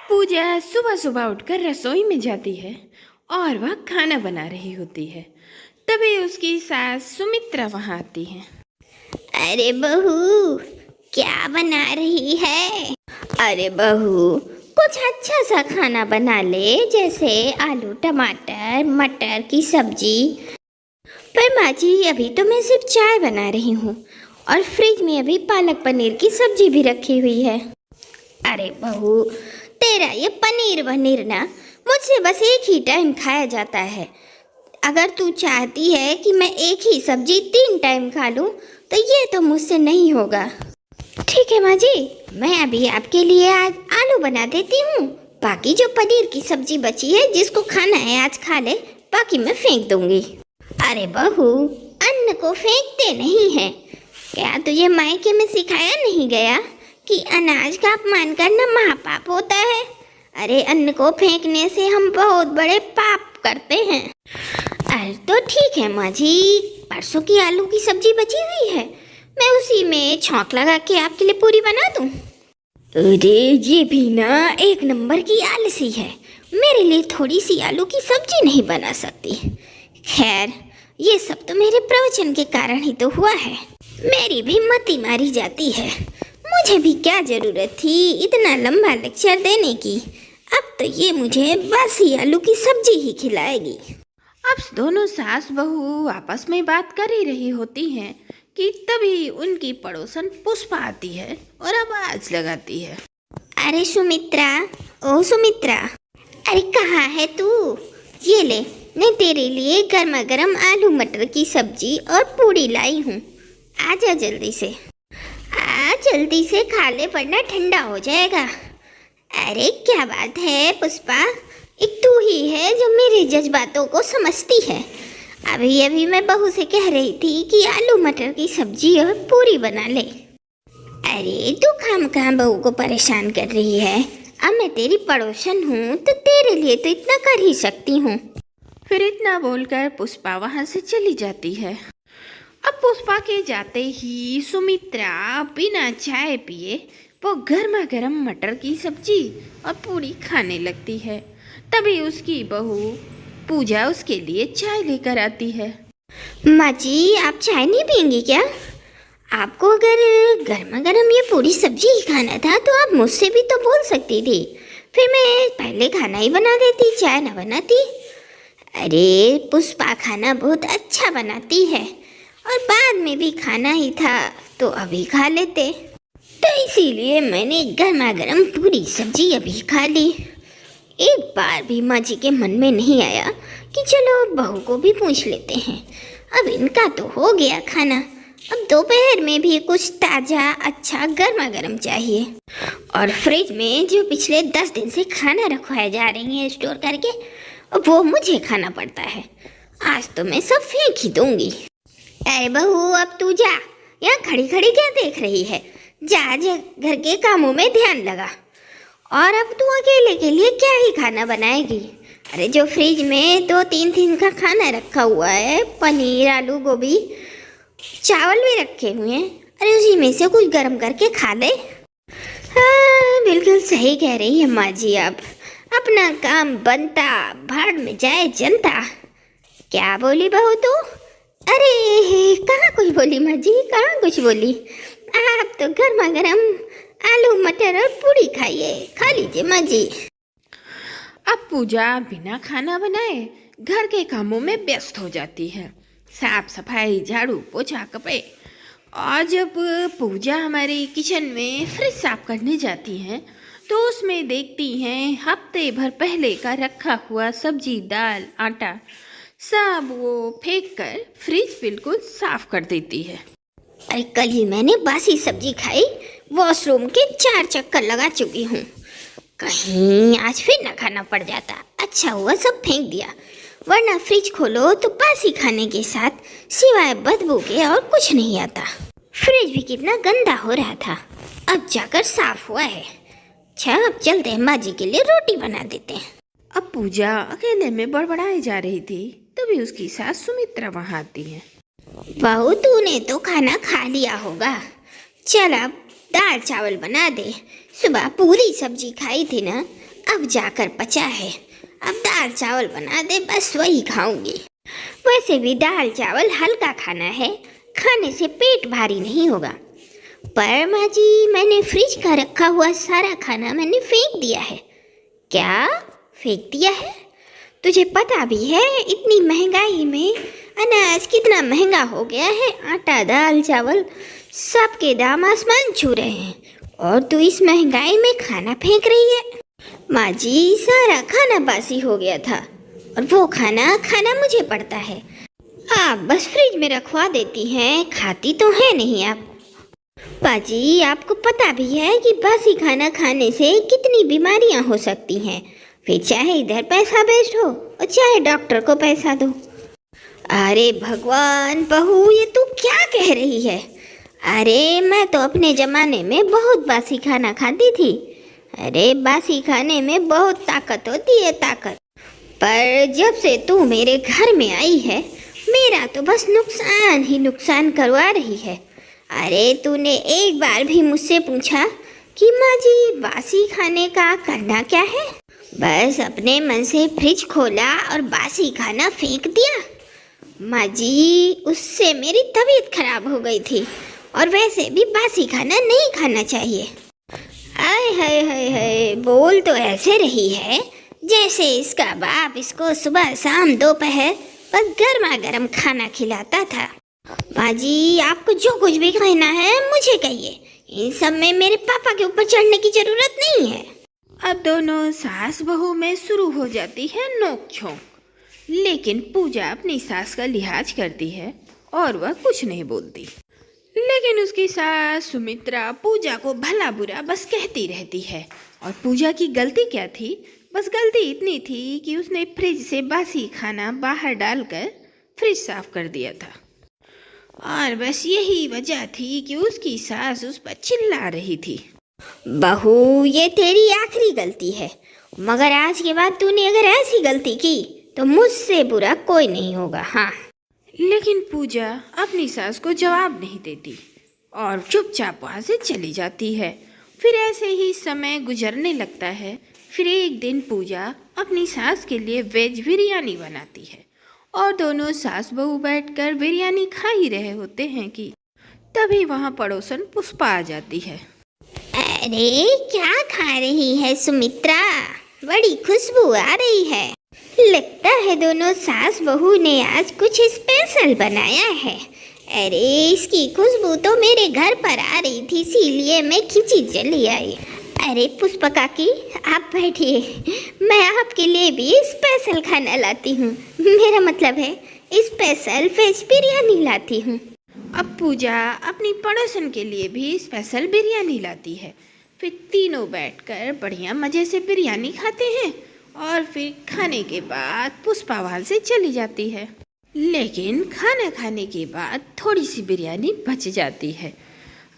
पूजा सुबह सुबह उठकर रसोई में जाती है और वह खाना बना रही होती है। तभी उसकी सास सुमित्रा वहां आती है। अरे बहू, क्या बना रही है? अरे बहू, कुछ अच्छा सा खाना बना ले, जैसे आलू टमाटर मटर की सब्जी। पर माँ जी, अभी तो मैं सिर्फ चाय बना रही हूँ और फ्रिज में अभी पालक पनीर की सब्जी भी रखी हुई है। अरे बहू, तेरा ये पनीर वनीर ना मुझसे बस एक ही टाइम खाया जाता है। अगर तू चाहती है कि मैं एक ही सब्जी 3 टाइम खा लूँ तो ये तो मुझसे नहीं होगा। ठीक है माँ जी, मैं अभी आपके लिए आज आलू बना देती हूँ। बाकी जो पनीर की सब्जी बची है, जिसको खाना है आज खा ले, बाकी मैं फेंक दूंगी। अरे बहू, अन्न को फेंकते नहीं हैं। क्या तुझे मायके में सिखाया नहीं गया कि अनाज का अपमान करना महापाप होता है? अरे अन्न को फेंकने से हम बहुत बड़े पाप करते हैं। अरे तो ठीक है माँ जी, परसों की आलू की सब्जी बची हुई है, मैं उसी में छौंक लगा के आपके लिए पूरी बना दूं। अरे ये भी ना एक नंबर की आलसी है, मेरे लिए थोड़ी सी आलू की सब्जी नहीं बना सकती। खैर, ये सब तो मेरे प्रवचन के कारण ही तो हुआ है। मेरी भी मती मारी जाती है। मुझे भी क्या जरूरत थी इतना लंबा लेक्चर देने की। अब तो ये मुझे बासी आलू की सब्जी ही खिलाएगी। अब दोनों सास बहू आपस में बात कर ही रही होती हैं कि तभी उनकी पड़ोसन पुष्पा आती है और आवाज लगाती है। अरे सुमित्रा, ओ सुमित्रा, अरे कहाँ है तू? ये ले, मैं तेरे लिए गर्मा गर्म आलू मटर की सब्जी और पूड़ी लाई हूँ। आजा जल्दी से, जल्दी से खा ले वरना ठंडा हो जाएगा। अरे क्या बात है पुष्पा, एक तू ही है जो मेरे जज्बातों को समझती है। अभी अभी मैं बहू से कह रही थी कि आलू मटर की सब्जी और पूरी बना ले। अरे तू खामखा बहू को परेशान कर रही है। अब मैं तेरी पड़ोसन हूँ तो तेरे लिए तो इतना कर ही सकती हूँ। फिर इतना बोलकर पुष्पा वहां से चली जाती है। अब पुष्पा के जाते ही सुमित्रा बिना चाय पिए वो गर्मा गर्म मटर की सब्जी और पूरी खाने लगती है। तभी उसकी बहू पूजा उसके लिए चाय लेकर आती है। माँ जी, आप चाय नहीं पियेंगी क्या? आपको अगर गर्मा गर्म ये पूरी सब्जी ही खाना था तो आप मुझसे भी तो बोल सकती थी, फिर मैं पहले खाना ही बना देती, चाय ना बनाती। अरे पुष्पा खाना बहुत अच्छा बनाती है और बाद में भी खाना ही था तो अभी खा लेते, तो इसीलिए मैंने गर्मा गर्म पूरी सब्जी अभी खा ली। एक बार भी माँ जी के मन में नहीं आया कि चलो बहू को भी पूछ लेते हैं। अब इनका तो हो गया खाना, अब दोपहर में भी कुछ ताज़ा अच्छा गर्मा गर्म चाहिए। और फ्रिज में जो पिछले 10 दिन से खाना रखवाए जा रही हैं स्टोर करके, वो मुझे खाना पड़ता है। आज तो मैं सब फेंक ही दूंगी। अरे बहू, अब तू जा, यहाँ खड़ी खड़ी क्या देख रही है? जा जा, घर के कामों में ध्यान लगा। और अब तू अकेले के लिए क्या ही खाना बनाएगी? अरे जो फ्रिज में 2-3 दिन का खाना रखा हुआ है, पनीर आलू गोभी चावल भी रखे हुए हैं, अरे उसी में से कुछ गर्म करके खा ले। हाँ, बिल्कुल सही कह रही है माँ जी। आप अपना काम बनता, भाड़ में जाए जनता। क्या बोली बहू तू? अरे कहाँ कुछ बोली माँ जी, कहाँ कुछ बोली। आप तो गर्मा गर्म आलू मटर और पूरी खाइए, खा लीजिए माँ जी। अब पूजा बिना खाना बनाए घर के कामों में व्यस्त हो जाती है। साफ सफाई, झाड़ू पोछा, कपड़े। और जब पूजा हमारे किचन में फ्रिज साफ करने जाती हैं तो उसमें देखती हैं हफ्ते भर पहले का रखा हुआ सब्जी, दाल, आटा सब वो फेंक कर फ्रिज बिल्कुल साफ कर देती है। अरे कल ही मैंने बासी सब्जी खाई, वॉशरूम के 4 चक्कर लगा चुकी हूँ। कहीं आज फिर ना खाना पड़ जाता। अच्छा हुआ सब फेंक दिया, वरना फ्रिज खोलो तो बासी खाने के साथ सिवाय बदबू के और कुछ नहीं आता। फ्रिज भी कितना गंदा हो रहा था, अब जाकर साफ हुआ है। अच्छा, अब चलते हैं माँ जी के लिए रोटी बना देते हैं। अब पूजा अकेले में बड़बड़ाई जा रही थी, तभी उसकी सास सुमित्रा वहां आती है। बहू, तूने तो खाना खा लिया होगा, चल अब दाल चावल बना दे। सुबह पूरी सब्जी खाई थी ना, अब जाकर पचा है। अब दाल चावल बना दे, बस वही खाऊंगी। वैसे भी दाल चावल हल्का खाना है, खाने से पेट भारी नहीं होगा। पर माँ जी, मैंने फ्रिज का रखा हुआ सारा खाना मैंने फेंक दिया है। क्या फेंक दिया है? तुझे पता भी है इतनी महंगाई में अनाज कितना महंगा हो गया है? आटा दाल चावल सबके दाम आसमान छू रहे हैं, और तू इस महंगाई में खाना फेंक रही है। माँ जी, सारा खाना बासी हो गया था, और वो खाना खाना मुझे पड़ता है। आप बस फ्रिज में रखवा देती हैं, खाती तो है नहीं आप। पाजी, आपको पता भी है कि बासी खाना खाने से कितनी बीमारियां हो सकती हैं। फिर चाहे इधर पैसा वेस्ट हो और चाहे डॉक्टर को पैसा दो। अरे भगवान बहू, ये तू क्या कह रही है? अरे मैं तो अपने ज़माने में बहुत बासी खाना खाती थी। अरे बासी खाने में बहुत ताकत होती है, ताकत। पर जब से तू मेरे घर में आई है, मेरा तो बस नुकसान ही नुकसान करवा रही है। अरे तूने एक बार भी मुझसे पूछा कि माँ जी बासी खाने का करना क्या है? बस अपने मन से फ्रिज खोला और बासी खाना फेंक दिया। माँ जी, उससे मेरी तबीयत खराब हो गई थी, और वैसे भी बासी खाना नहीं खाना चाहिए। आय हाय हाय हाय, बोल तो ऐसे रही है जैसे इसका बाप इसको सुबह शाम दोपहर बस गर्मा गर्म खाना खिलाता था। माँ जी, आपको जो कुछ भी कहना है मुझे कहिए, इन सब में मेरे पापा के ऊपर चढ़ने की जरूरत नहीं है। अब दोनों सास बहू में शुरू हो जाती है नोक झोंक, लेकिन पूजा अपनी सास का लिहाज करती है और वह कुछ नहीं बोलती। लेकिन उसकी सास सुमित्रा पूजा को भला बुरा बस कहती रहती है। और पूजा की गलती क्या थी? बस गलती इतनी थी कि उसने फ्रिज से बासी खाना बाहर डालकर फ्रिज साफ कर दिया था, और बस यही वजह थी कि उसकी सास उस पर चिल्ला रही थी। बहू, ये तेरी आखिरी गलती है, मगर आज के बाद तूने अगर ऐसी गलती की तो मुझसे बुरा कोई नहीं होगा। हाँ। लेकिन पूजा अपनी सास को जवाब नहीं देती और चुपचाप वहाँ से चली जाती है। फिर ऐसे ही समय गुजरने लगता है। फिर एक दिन पूजा अपनी सास के लिए वेज बिरयानी बनाती है, और दोनों सास बहू बैठकर बिरयानी खा ही रहे होते हैं कि तभी वहाँ पड़ोसन पुष्पा आ जाती है। अरे क्या खा रही है सुमित्रा? बड़ी खुशबू आ रही है। लगता है दोनों सास बहू ने आज कुछ स्पेशल बनाया है। अरे इसकी खुशबू तो मेरे घर पर आ रही थी, इसीलिए मैं खिंची चली आई। अरे पुष्पा काकी, आप बैठिए, मैं आपके लिए भी स्पेशल खाना लाती हूँ। मेरा मतलब है स्पेशल वेज बिरयानी लाती हूँ। अब पूजा अपनी पड़ोसन के लिए भी स्पेशल बिरयानी लाती है। फिर तीनों बैठकर बढ़िया मज़े से बिरयानी खाते हैं, और फिर खाने के बाद पुष्पा वहाँ से चली जाती है। लेकिन खाना खाने के बाद थोड़ी सी बिरयानी बच जाती है।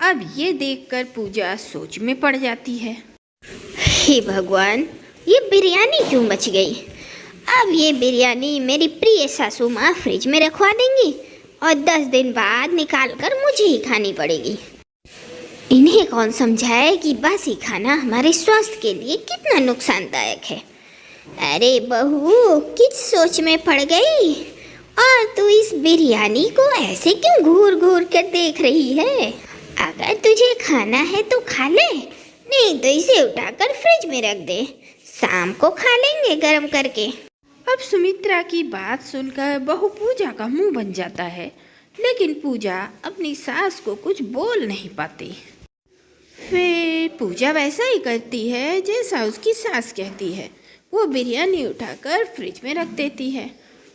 अब ये देखकर पूजा सोच में पड़ जाती है। हे भगवान, ये बिरयानी क्यों बच गई? अब ये बिरयानी मेरी प्रिय सासू माँ फ्रिज में रखवा देंगी, और 10 दिन बाद निकाल कर मुझे ही खानी पड़ेगी। इन्हें कौन समझाए कि बासी खाना हमारे स्वास्थ्य के लिए कितना नुकसानदायक है। अरे बहू, किस सोच में पड़ गई? और तू इस बिरयानी को ऐसे क्यों घूर घूर कर देख रही है? अगर तुझे खाना है तो खा ले, नहीं तो इसे उठाकर फ्रिज में रख दे, शाम को खा लेंगे गरम करके। अब सुमित्रा की बात सुनकर बहू पूजा का मुंह बन जाता है, लेकिन पूजा अपनी सास को कुछ बोल नहीं पाती। फिर पूजा वैसा ही करती है जैसा उसकी सास कहती है। वो बिरयानी उठाकर फ्रिज में रख देती है।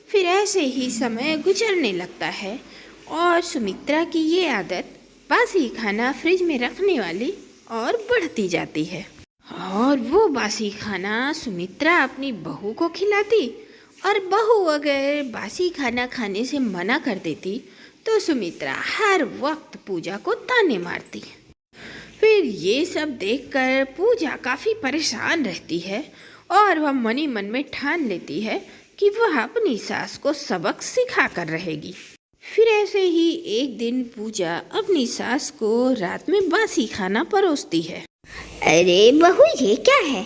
फिर ऐसे ही समय गुजरने लगता है, और सुमित्रा की ये आदत बासी खाना फ्रिज में रखने वाली और बढ़ती जाती है। और वो बासी खाना सुमित्रा अपनी बहू को खिलाती, और बहू अगर बासी खाना खाने से मना कर देती तो सुमित्रा हर वक्त पूजा को ताने मारती। फिर ये सब देखकर पूजा काफ़ी परेशान रहती है, और वह मनी मन में ठान लेती है कि वह अपनी सास को सबक सिखा कर रहेगी। फिर ऐसे ही एक दिन पूजा अपनी सास को रात में बासी खाना परोसती है। अरे बहू, ये क्या है?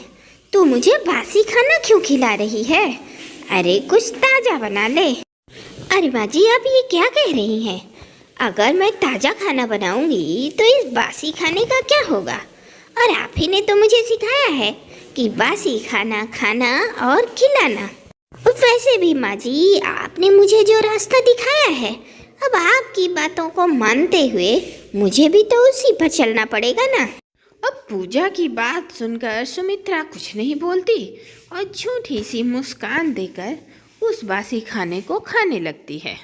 तू मुझे बासी खाना क्यों खिला रही है? अरे कुछ ताज़ा बना ले। अरे माँ जी, आप ये क्या कह रही हैं? अगर मैं ताज़ा खाना बनाऊंगी तो इस बासी खाने का क्या होगा? और आप ही ने तो मुझे सिखाया है कि बासी खाना खाना और खिलाना। वैसे भी माँ जी, आपने मुझे जो रास्ता दिखाया है, अब आपकी बातों को मानते हुए मुझे भी तो उसी पर चलना पड़ेगा ना। अब पूजा की बात सुनकर सुमित्रा कुछ नहीं बोलती और झूठी सी मुस्कान देकर उस बासी खाने को खाने लगती है।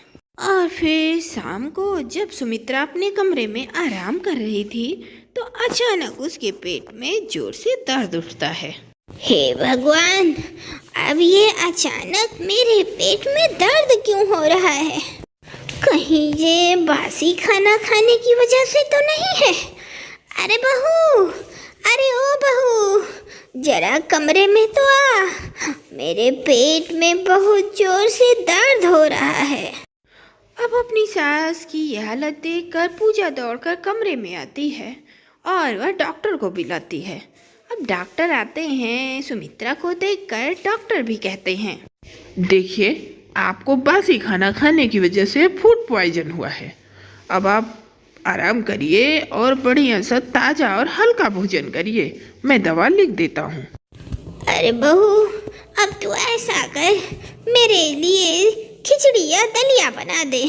और फिर शाम को जब सुमित्रा अपने कमरे में आराम कर रही थी तो अचानक उसके पेट में जोर से दर्द उठता है। हे भगवान, अब ये अचानक मेरे पेट में दर्द क्यों हो रहा है? कहीं ये बासी खाना खाने की वजह से तो नहीं है? अरे बहू, अरे ओ बहू, जरा कमरे में तो आ। मेरे पेट में बहुत जोर से दर्द हो रहा है। अब अपनी सास की यह हालत देखकर पूजा दौड़कर कमरे में आती है और वह डॉक्टर को बुलाती है। अब डॉक्टर आते हैं। सुमित्रा को देखकर डॉक्टर भी कहते हैं, देखिए, आपको बासी खाना खाने की वजह से फूड पॉइजन हुआ है। अब आप आराम करिए और बढ़िया सा ताज़ा और हल्का भोजन करिए। मैं दवा लिख देता हूँ। अरे बहू, अब तू ऐसा कर, मेरे लिए खिचड़ी या दलिया बना दे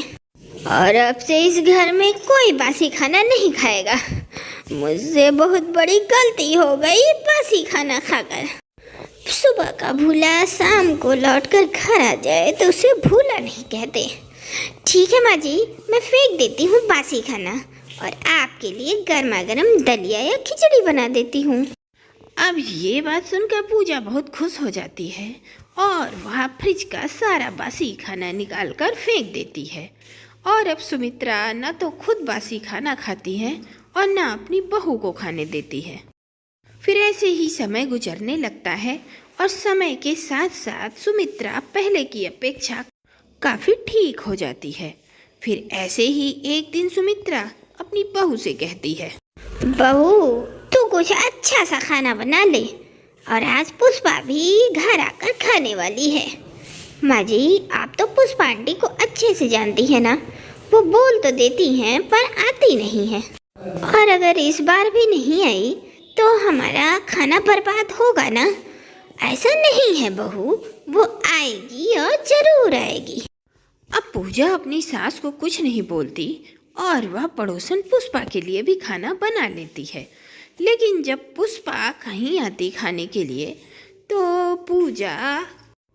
और अब से इस घर में कोई बासी खाना नहीं खाएगा। मुझसे बहुत बड़ी गलती हो गई बासी खाना खाकर। सुबह का भूला शाम को लौटकर घर आ जाए तो उसे भूला नहीं कहते। ठीक है माँ जी, मैं फेंक देती हूँ बासी खाना और आपके लिए गर्मा गर्म दलिया या खिचड़ी बना देती हूँ। अब ये बात सुनकर पूजा बहुत खुश हो जाती है और वह फ्रिज का सारा बासी खाना निकाल कर फेंक देती है। और अब सुमित्रा न तो खुद बासी खाना खाती है और न अपनी बहू को खाने देती है। फिर ऐसे ही समय गुजरने लगता है और समय के साथ साथ सुमित्रा पहले की अपेक्षा काफ़ी ठीक हो जाती है। फिर ऐसे ही एक दिन सुमित्रा अपनी बहू से कहती है, बहू, तू कुछ अच्छा सा खाना बना ले और आज पुष्पा भी घर आकर खाने वाली है। माँ जी, आप तो पुष्पा आंटी को अच्छे से जानती है ना। वो बोल तो देती हैं पर आती नहीं है, और अगर इस बार भी नहीं आई तो हमारा खाना बर्बाद होगा ना। ऐसा नहीं है बहू, वो आएगी और जरूर आएगी। अब पूजा अपनी सास को कुछ नहीं बोलती और वह पड़ोसन पुष्पा के लिए भी खाना बना लेती है। लेकिन जब पुष्पा कहीं आती खाने के लिए तो पूजा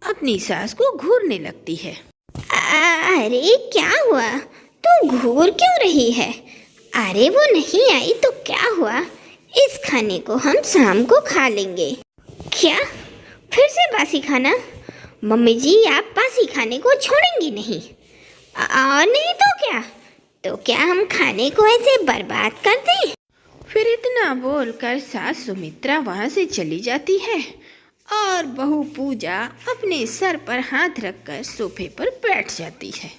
अपनी सास को घूरने लगती है। अरे क्या हुआ, तू घूर क्यों रही है? अरे वो नहीं आई तो क्या हुआ, इस खाने को हम शाम को खा लेंगे। क्या फिर से बासी खाना? मम्मी जी, आप बासी खाने को छोड़ेंगी नहीं? और नहीं तो क्या हम खाने को ऐसे बर्बाद कर दें? फिर इतना बोलकर सास सुमित्रा वहाँ से चली जाती है और बहू पूजा अपने सर पर हाथ रखकर सोफे पर बैठ जाती है।